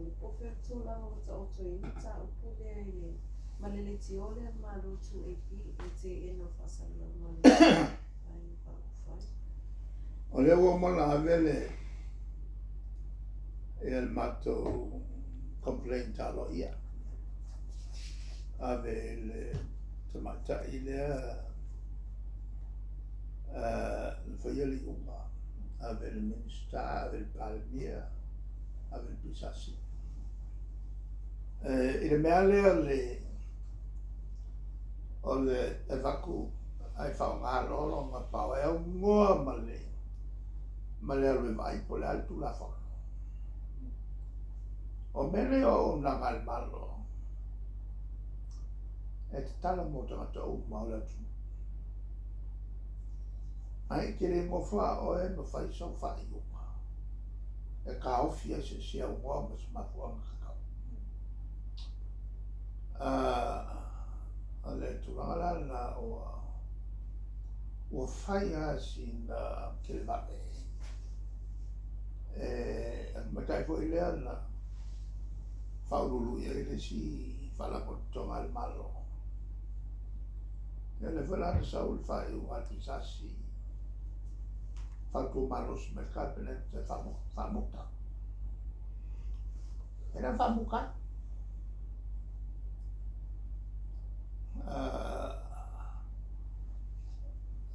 i poferto lava o tauto i ta upu lea i le malele ti ole malo tu e pi e te eno fasala male ai pa ufai. O le ua mona avele e al mato complain talo ia. Ave le tamata i lea faiali unga. Ave le minsta, ave le palmia, ave le pisasi. I le mea lea o le e vaku ai whaonga lolo ma pao e ngoa ma le alwe vai po le altu la whaka. O mele o nangal malo e te tala mo tangata o maula tu. Ai kere mo wha o e no whai sau whai uma. E ka ofia se sia ungoa ma se mafuanga kakao. A le turanga la o whai a sina kele vape. Matai fo i lea na whaurulu i ele si whalakotonga al malo. E le whalana saul whai u ati sasi whautu malos me kapenet te whamuta. Era whamuka.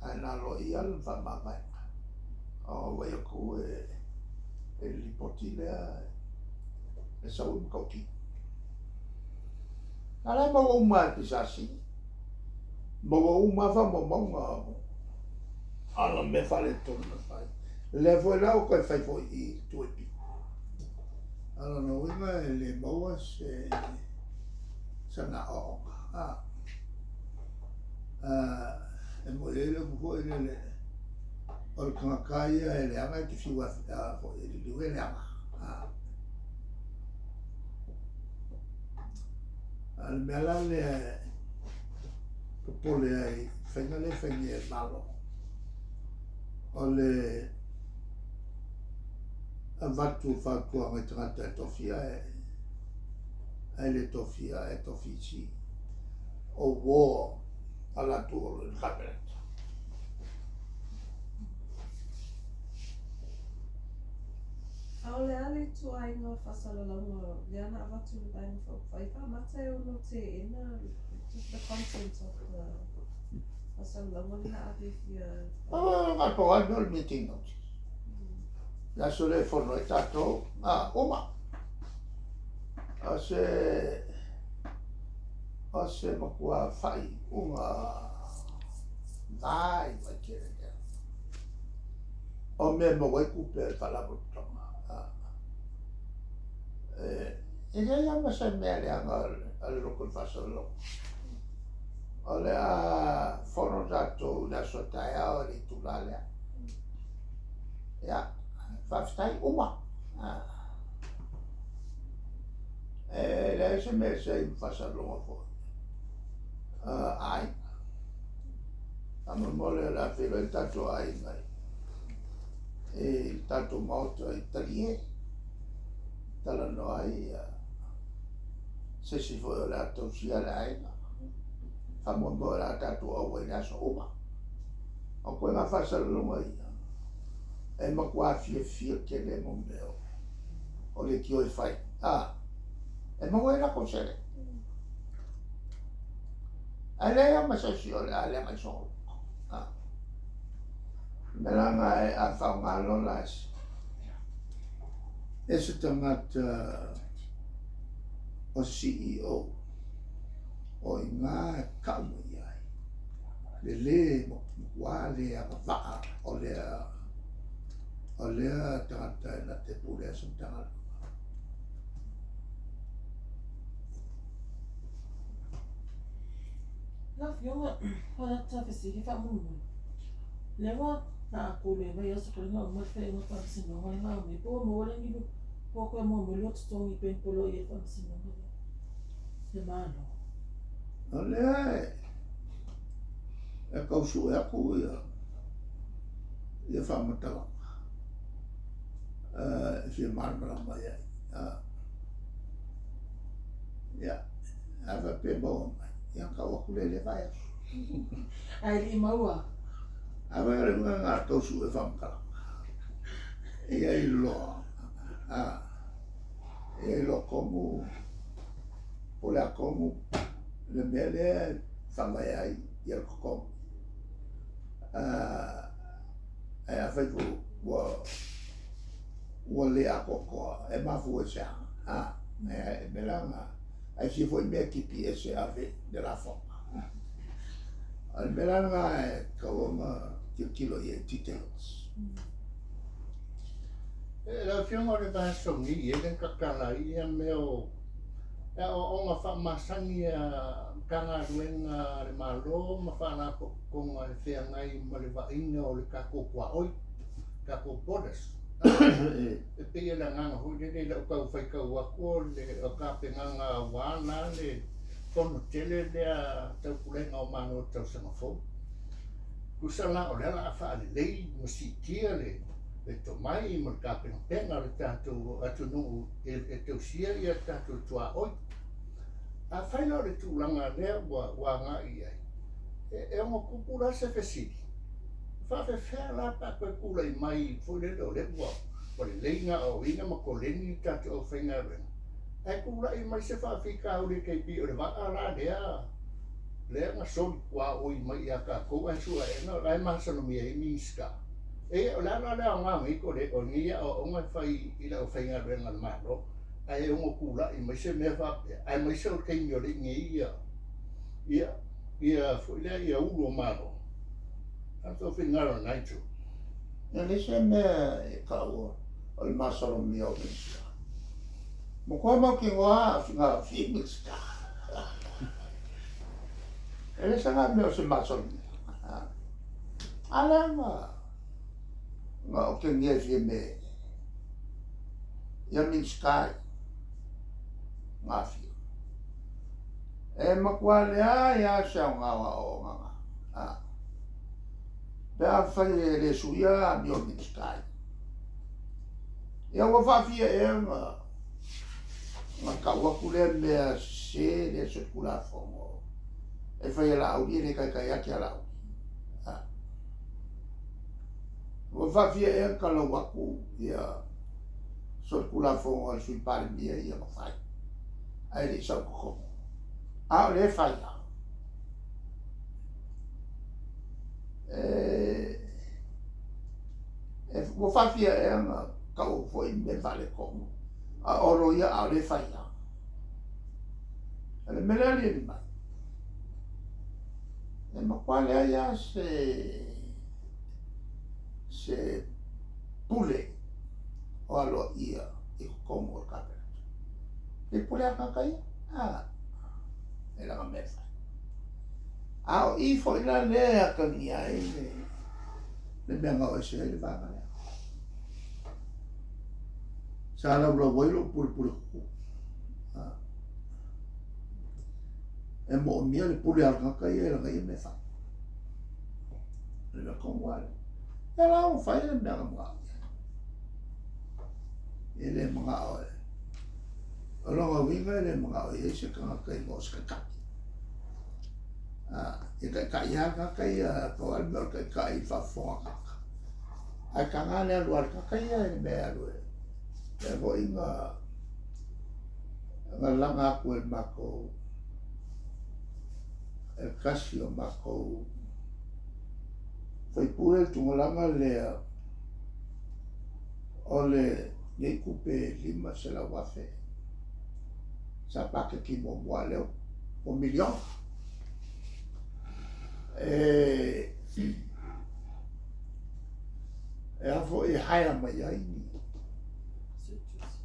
Aina lo ial whamamai. O wai aku e lipoti lea e saul mkauti. Ala mo uma pisasi. Mo uma whamamonga. Ala me whale tona whai. Le foi lau koe whai foi i tuepi. Ala no winga e le maua se sana oonga. E mo ele kuko ele le o le kangakaia e le anga i te whiwa fo e le liwe le anga. Al mela le kapole ai whainga le whainga e malo. O le a vatu whakua mai tangata e tofia e le tofia e tofisi o wō ala tu o le cabinet. Au le ale tu ai ngā whasalalanga leana avatu le tainga whai whamata e ono te ina just the content of the whasalalanga le ave fia. Ngā po annual meeting notice. La sole forno e tato oma. A se makua whai unga vai mai kere kere. O me mawai kupe e whalabotonga. E rea yama se mea leanga ale loko le whasalalonga. O le a forno tato la sotaia o le tulalea. Ia. Whaftai uma. Le se me se i whasalonga fo. Ai. Amo mole la whiro i tato ai mai. E tato mauta i talie. Tala no ai. Se si fo o la tausia le ai. Famo mo la tato au e naso uma. O koe nga whasalonga i. E makua fia ke le mo meo. O le ki oi whai. E maua e lako sere. A lea masasi o le a lea mai soro. Melanga e a whaongalo las. E se tangata o CEO o i ngā kaumui ai. Le mo wā lea waa o lea o lea tangata e na te pule asam tangata. La fionga hana tawhisi he whamungu. Lewa na a kōme mai asa kore ngā umawhi ngā whamsino ngā ngā me pō mo wale ngiru pō koe mō mo lotu tongi pen polo i e whamsino ngā. Te māno. O lea e kausu e aku ia whamatawanga. E whia marmara mai ai. ia ava pe mo ia ka wa kule le vai Ai li maua. ava le nga to su e fam kala ia I lo ia I lo komu o la komu le mele fama ai ia ko e a fai wa le a ko e ma fu sa e me la ai si foi me ki ese ave de la forma al me la nga ko ma kilo ye details la fiona le va songi e den kakala ia meo o nga fa masangi kanga ruenga le malo ma fa na ko nga le fea ngai ma le vainga o le kako kwa oi kako podes e pe la nga ho le le ka fai ka wa ko le o ka pe nga wana le kono tele le tau kulenga o mano tau semafo kusala o le la fa le musikia le e to mai mo ka pe pena le tanto atu no e te sia ia tanto tua oi a fai no le tulanga le wa nga ia e mo kupura se fesi fa fe la pa ko kula I mai fo le do le wa o le lenga o ina mo ko leni tanto o fainga ren e kula I mai se fa fika o le KP o le va ala le nga so kwa o I mai ia ka ko an su e no lai ma so no mi e miska e o la nga mi ko le o ni o nga fai I la o fainga ren al malo ai o kula I mai se me fa ai mai se o ke mi o le ngi ia fo le ia u lo malo tanto finalo naito e le se me ka o le masalo mi o mo ko ma ki wa nga Phoenix ka ele sa nga me o se masalo ala nga o ke ngie fi me ia min sky nga fi e ma kwa le ia sa nga wa o nga Pea fai le suia mi o min sky ia wa fa fi e nga ka wa kule me se le se kula fo e fai la au le kai kai aki ala wa fa fi e ka lo wa ku ia so kula fo al sui pare mia ia ma fai ai le sa ko le fai wo fa fia e nga ka o foi me vale como a oro ia a le fai le melali ni mai e ma quale ia se pule o alo ia e como o capere e pule a kai e la me fai o I foi la le a kania le benga o se le va le sa la lo vuelo por e mo mia le pule al kai e la me fa le con wale e la o fai le benga mo e le mga o lo winga le mga o e se ka kai mo ska e kai ka kai ko al mer kai fa fo a kangale al war kai e be alu e vo inga langa ko el mako el casio mako foi pure tu langa le ole ne coupe lima se la wafe sa pa que ki mo wale o million e a fo e haia mai ai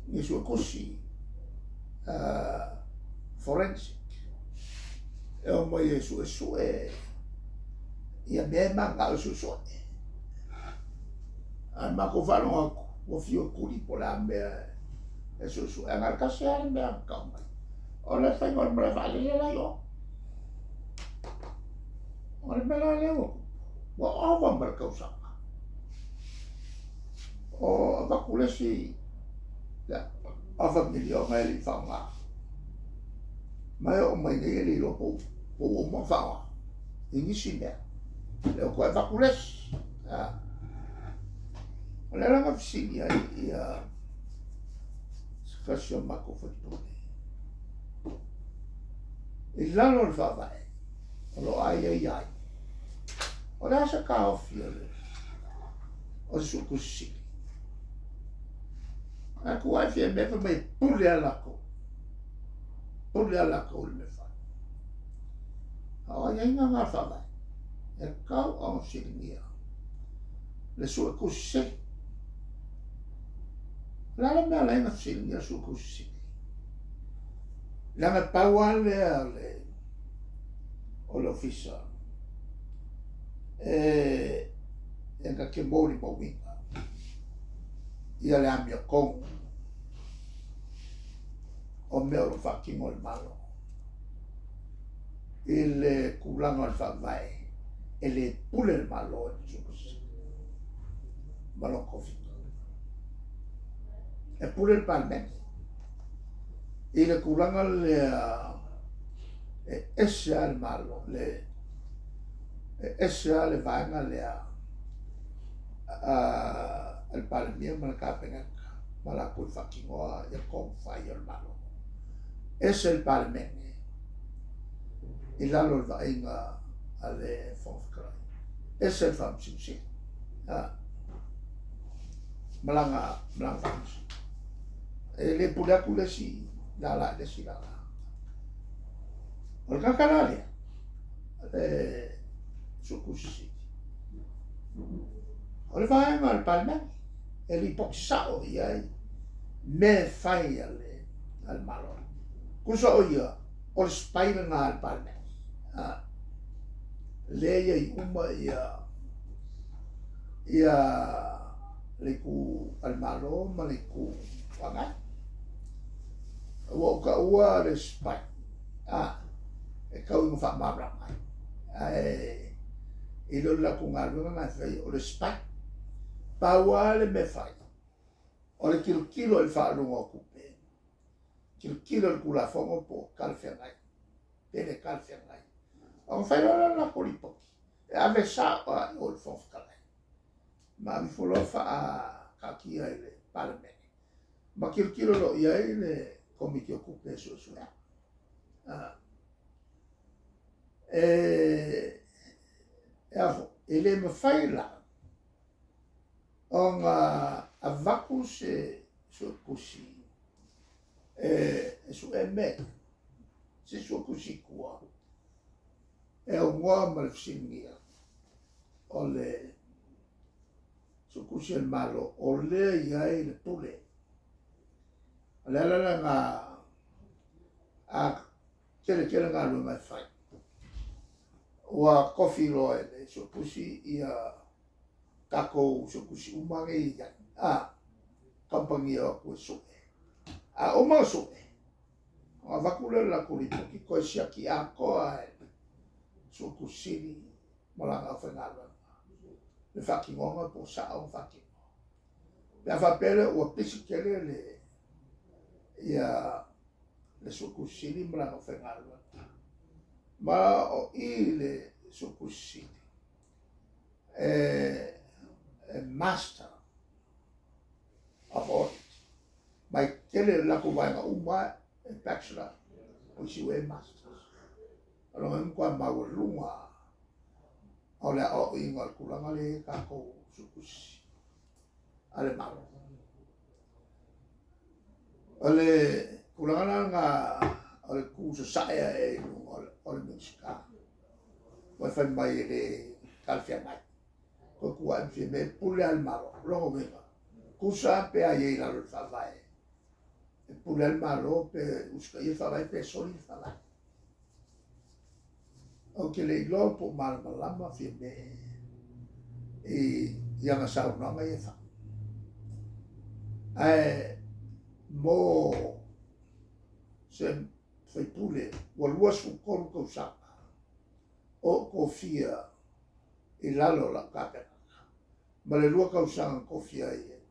ni sua kosi forensic e o mai e su ia me manga o su a ma ko falo o fio kuri pola me e su e ngar ka se me ka mai o le fai ngor me vale la yo o le me la leo o ava mer ka usa o va kulesi ya ava milio mai li fanga mai o mai nei li lo po mo fa ingi sine le o ko va kules le la ma fisi ia fasio ma ko foto il lano fa vai lo ai ora sa ka offiole o su così aku ai fie me fa mai pure alla ko me fa ai nga fa vai e kau o siringia le su così la me la siringia su così la me pauale ale o l'ufficio e nga ke mori mo winga ia le amia kong o meo lo fucking ol malo il kulanga al fa vai e le pule il malo malo coffee e pure il palme il kulanga le esse al malo le esse al vanga le il palme ma la capenga ma la col fucking o e con fai il malo esse il palme il lalo va in alle fonfkrai esse il fam si malanga e le pule si la de si la ol canale su così ol va in al palme e li poxao ia me fai al malo cosa ia ol spider na al palme leia i uma ia le ku al malo ma le ku wanga o ka ua le spai e kau i fa mabra mai e lo la ku ngalo nga fai o le spai pa ua le me fai o le kilo il fa lungo kupe kilo il kula fongo po kalfengai pene kalfengai on fai la polipo e ave sa o il fonf kalai ma mi fu lo fa ka kia le palme ma kilo lo ia le come ti occupi su e le me fai la on a vacus su così su me se su così qua è un uomo al finire o le su così il malo o le ia le pule la nga a kele nga lo mai fai wa coffee lo e so così ia kako so così umare ia compagnia ko so o ma so a vakula la kulipo ki ko sia ki a ko so così malanga fenala le fucking onga po sa o fucking la fa pele o pisi kele le ia le sukusili mlanga fengalwa ma o ile sukusili master of audit mai kele la ko vai uma bachelor o si we masters alo en kwa ma lunga o le o ingal kulanga le ka ko sukusi ale malo ole kulanga nga ole kuso saia e ole musica wa fa mai le calfia mai ko kuan fi me pule al malo lo veva kusa pe ai la lo fa vai e pule al malo pe uska i fa vai pe soli fa vai o che le globo mal malama fi me e ia nga sa no mai fa mo se fai pule o lua su corpo sa o kofia i lalo la kapena ma le lua kausanga kofia e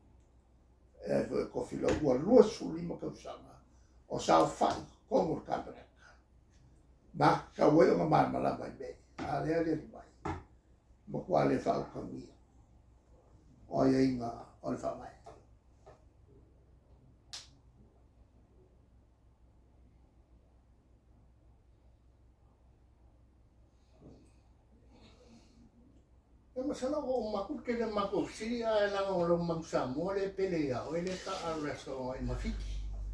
kofia la lua su lima kausanga o sa fai como kapena Ma ka wei o man mala mai be. A le ale mai. Mo kwa le fa ka mi. O ye inga o le fa mai. E masala ko makut ke le makut si a la ngolo mang samu le pele ya o le ka ara so ai mafiki.